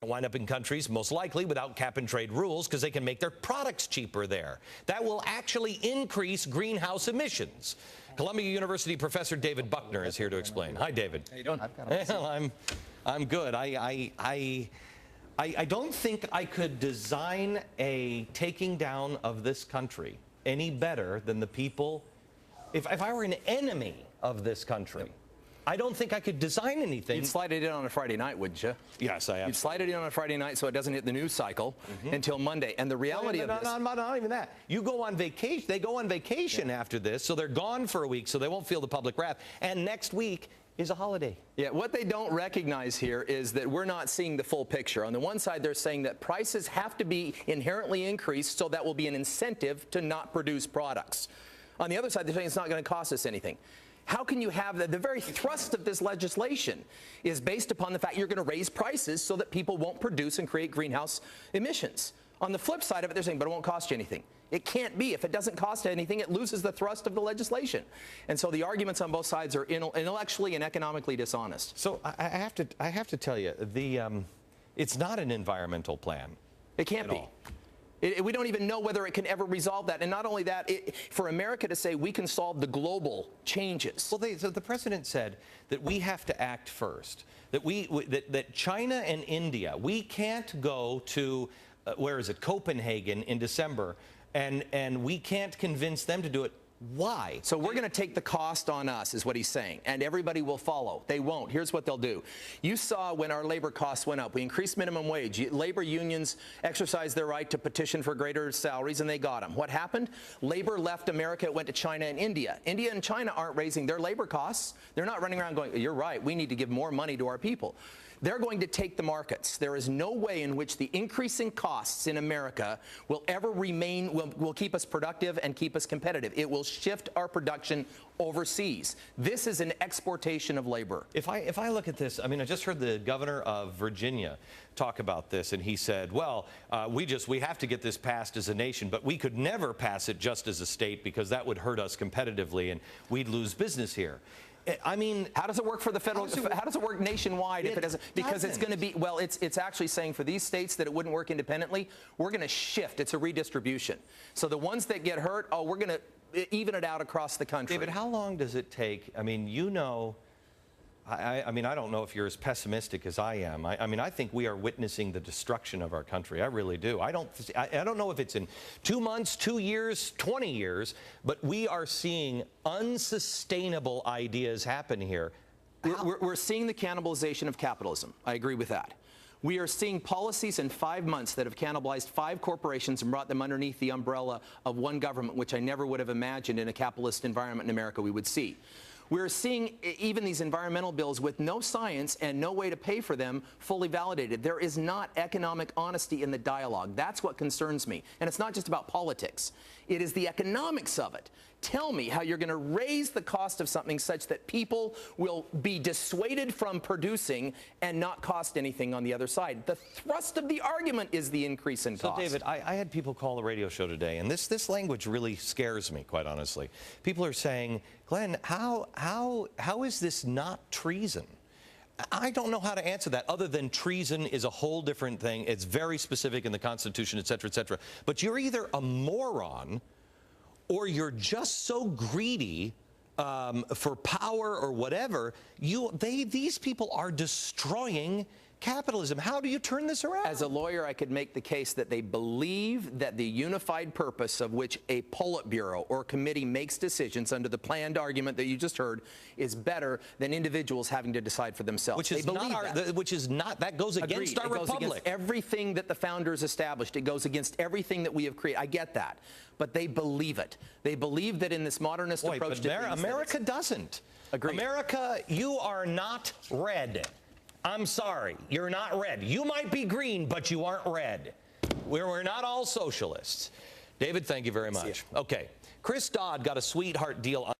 Wind up in countries most likely without cap and trade rules because they can make their products cheaper there. That will actually increase greenhouse emissions. Columbia University professor David Buckner is here to explain. Hi, David. How you doing? Well, I'm good. I don't think I could design a taking down of this country any better than the people. If I were an enemy of this country, I don't think I could design anything. You'd slide it in on a Friday night, wouldn't you? Yes, I have. You'd slide it in on a Friday night so it doesn't hit the news cycle until Monday. And the reality of this... Not even that. You go on vacation. They go on vacation after this, so they're gone for a week, so they won't feel the public wrath. And next week is a holiday. Yeah, what they don't recognize here is that we're not seeing the full picture. On the one side, they're saying that prices have to be inherently increased, so that will be an incentive to not produce products. On the other side, they're saying it's not going to cost us anything. How can you have the very thrust of this legislation is based upon the fact you're going to raise prices so that people won't produce and create greenhouse emissions. On the flip side of it, they're saying, but it won't cost you anything. It can't be. If it doesn't cost anything, it loses the thrust of the legislation. And so the arguments on both sides are intellectually and economically dishonest. So I have to tell you, it's not an environmental plan. It can't be. We don't even know whether it can ever resolve that. And not only that, for America to say we can solve the global changes. Well, so the president said that we have to act first, that that China and India, we can't go to, where is it, Copenhagen in December, and we can't convince them to do it. Why? So we're going to take the cost on us, is what he's saying, and everybody will follow. They won't. Here's what they'll do. You saw when our labor costs went up. We increased minimum wage. Labor unions exercised their right to petition for greater salaries, and they got them. What happened? Labor left America. It went to China and India. India and China aren't raising their labor costs. They're not running around going, you're right, we need to give more money to our people. They're going to take the markets. There is no way in which the increasing costs in America will ever remain, will keep us productive and keep us competitive. It will shift our production overseas. This is an exportation of labor. If I look at this, I mean, I just heard the governor of Virginia talk about this, and he said, well, we have to get this passed as a nation, but we could never pass it just as a state because that would hurt us competitively and we'd lose business here. I mean, how does it work for the federal? How does it work nationwide if it doesn't? Because it's going to be, well, it's actually saying for these states that it wouldn't work independently, we're going to shift. It's a redistribution. So the ones that get hurt, oh, we're going to even it out across the country. David, how long does it take? I mean, you know, I mean, I don't know if you're as pessimistic as I am. I mean, I think we are witnessing the destruction of our country. I really do. I don't know if it's in 2 months, 2 years, 20 years, but we are seeing unsustainable ideas happen here. We're seeing the cannibalization of capitalism. I agree with that. We are seeing policies in 5 months that have cannibalized 5 corporations and brought them underneath the umbrella of one government, which I never would have imagined in a capitalist environment in America we would see. We're seeing even these environmental bills with no science and no way to pay for them fully validated. There is not economic honesty in the dialogue. That's what concerns me. And it's not just about politics. It is the economics of it. Tell me how you're going to raise the cost of something such that people will be dissuaded from producing and not cost anything on the other side. The thrust of the argument is the increase in cost. So, David, I had people call the radio show today, and this language really scares me, quite honestly. People are saying, Glenn, how is this not treason? I don't know how to answer that other than treason is a whole different thing. It's very specific in the Constitution, et cetera, et cetera. But you're either a moron or you're just so greedy for power or whatever. These people are destroying capitalism. How do you turn this around? As a lawyer, I could make the case that they believe that the unified purpose of which a Politburo or committee makes decisions under the planned argument that you just heard is better than individuals having to decide for themselves. Which is that goes against our republic. It goes against everything that the founders established. It goes against everything that we have created. I get that. But they believe it. They believe that in this modernist approach to things. America doesn't. Agreed. America, you are not red. I'm sorry, you're not red. You might be green, but you aren't red. We're not all socialists. David, thank you very much. Okay, Chris Dodd got a sweetheart deal on